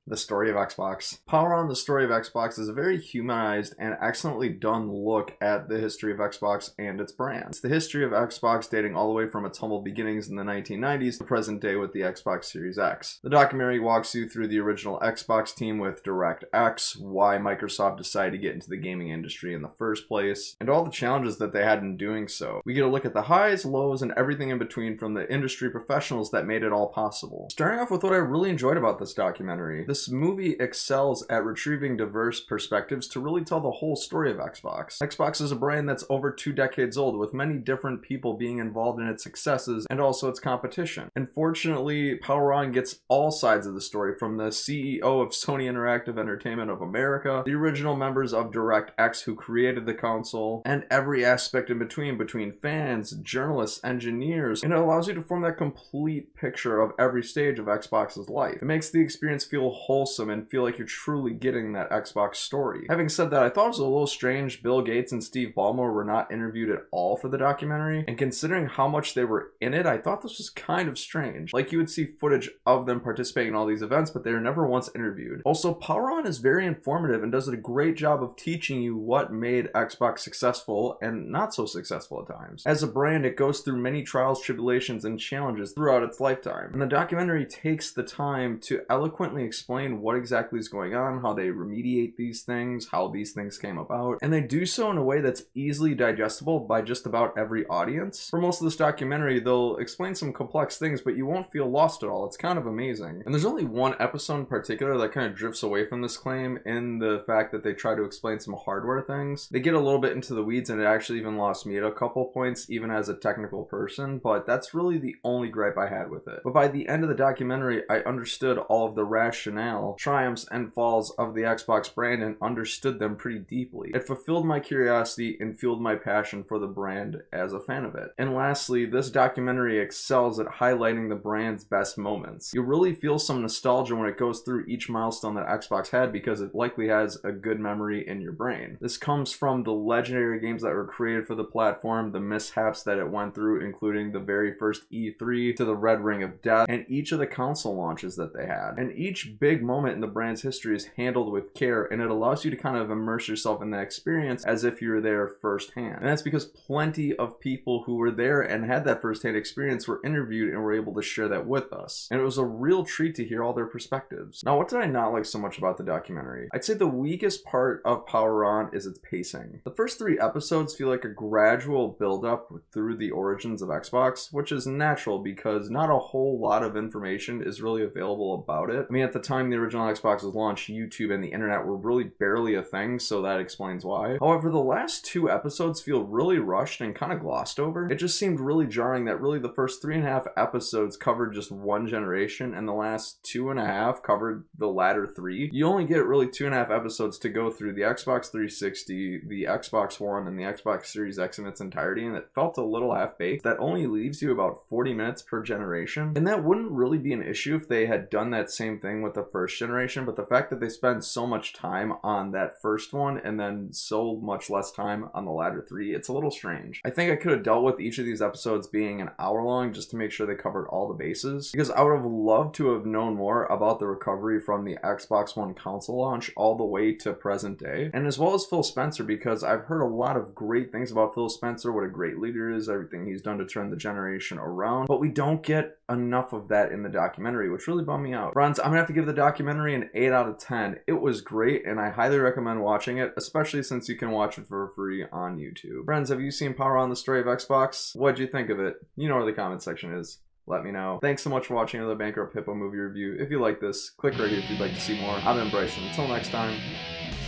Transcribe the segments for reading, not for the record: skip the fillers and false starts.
The story of Xbox. Power On, the story of Xbox is a very humanized and excellently done look at the history of Xbox and its brand. It's the history of Xbox dating all the way from its humble beginnings in the 1990s to present day with the Xbox Series X. The documentary walks you through the original Xbox team with DirectX, why Microsoft decided to get into the gaming industry in the first place, and all the challenges that they had in doing so. We get a look at the highs, lows, and everything in between from the industry professionals that made it all possible. Starting off with what I really enjoyed about this documentary. This movie excels at retrieving diverse perspectives to really tell the whole story of Xbox. Xbox is a brand that's over 2 decades old, with many different people being involved in its successes and also its competition. Unfortunately, Power On gets all sides of the story, from the CEO of Sony Interactive Entertainment of America, the original members of DirectX who created the console, and every aspect in between fans, journalists, engineers, and it allows you to form that complete picture of every stage of Xbox's life. It makes the experience feel wholesome and feel like you're truly getting that Xbox story. Having said that, I thought it was a little strange Bill Gates and Steve Ballmer were not interviewed at all for the documentary, and considering how much they were in it, I thought this was kind of strange. Like, you would see footage of them participating in all these events, but they were never once interviewed. Also, Power On is very informative and does a great job of teaching you what made Xbox successful and not so successful at times. As a brand, it goes through many trials, tribulations, and challenges throughout its lifetime, and the documentary takes the time to eloquently explain what exactly is going on, how they remediate these things, how these things came about, and they do so in a way that's easily digestible by just about every audience. For most of this documentary, they'll explain some complex things, but you won't feel lost at all. It's kind of amazing. And there's only one episode in particular that kind of drifts away from this claim in the fact that they try to explain some hardware things. They get a little bit into the weeds, and it actually even lost me at a couple points, even as a technical person, but that's really the only gripe I had with it. But by the end of the documentary, I understood all of the rationale, triumphs, and falls of the Xbox brand and understood them pretty deeply. It fulfilled my curiosity and fueled my passion for the brand as a fan of it. And lastly, this documentary excels at highlighting the brand's best moments. You really feel some nostalgia when it goes through each milestone that Xbox had, because it likely has a good memory in your brain. This comes from the legendary games that were created for the platform, the mishaps that it went through, including the very first E3 to the Red Ring of Death, and each of the console launches that they had. And each big moment in the brand's history is handled with care, and it allows you to kind of immerse yourself in that experience as if you're there firsthand. And that's because plenty of people who were there and had that firsthand experience were interviewed and were able to share that with us. And it was a real treat to hear all their perspectives. Now, what did I not like so much about the documentary? I'd say the weakest part of Power On is its pacing. The first 3 episodes feel like a gradual build-up through the origins of Xbox, which is natural because not a whole lot of information is really available about it. I mean, at the time the original Xbox was launched, YouTube and the internet were really barely a thing, so that explains why. However, the last 2 episodes feel really rushed and kind of glossed over. It just seemed really jarring that really the first 3.5 episodes covered just one generation, and the last 2.5 covered the latter 3. You only get really 2.5 episodes to go through the Xbox 360, the Xbox One, and the Xbox Series X in its entirety, and it felt a little half-baked. That only leaves you about 40 minutes per generation, and that wouldn't really be an issue if they had done that same thing with the first generation, but the fact that they spend so much time on that first one and then so much less time on the latter 3, it's a little strange. I think I could have dealt with each of these episodes being an hour long just to make sure they covered all the bases, because I would have loved to have known more about the recovery from the Xbox One console launch all the way to present day, and as well as Phil Spencer, because I've heard a lot of great things about Phil Spencer, what a great leader he is, everything he's done to turn the generation around, but we don't get enough of that in the documentary, which really bummed me out. Friends, I'm gonna have to give the documentary an 8 out of 10. It was great, and I highly recommend watching it, especially since you can watch it for free on YouTube. Friends, have you seen Power On, the story of Xbox? What'd you think of it? You know where the comment section is. Let me know. Thanks so much for watching another Bankrupt Hippo movie review. If you like this, click right here if you'd like to see more. I've been Bryson. Until next time,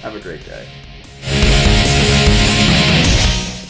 have a great day.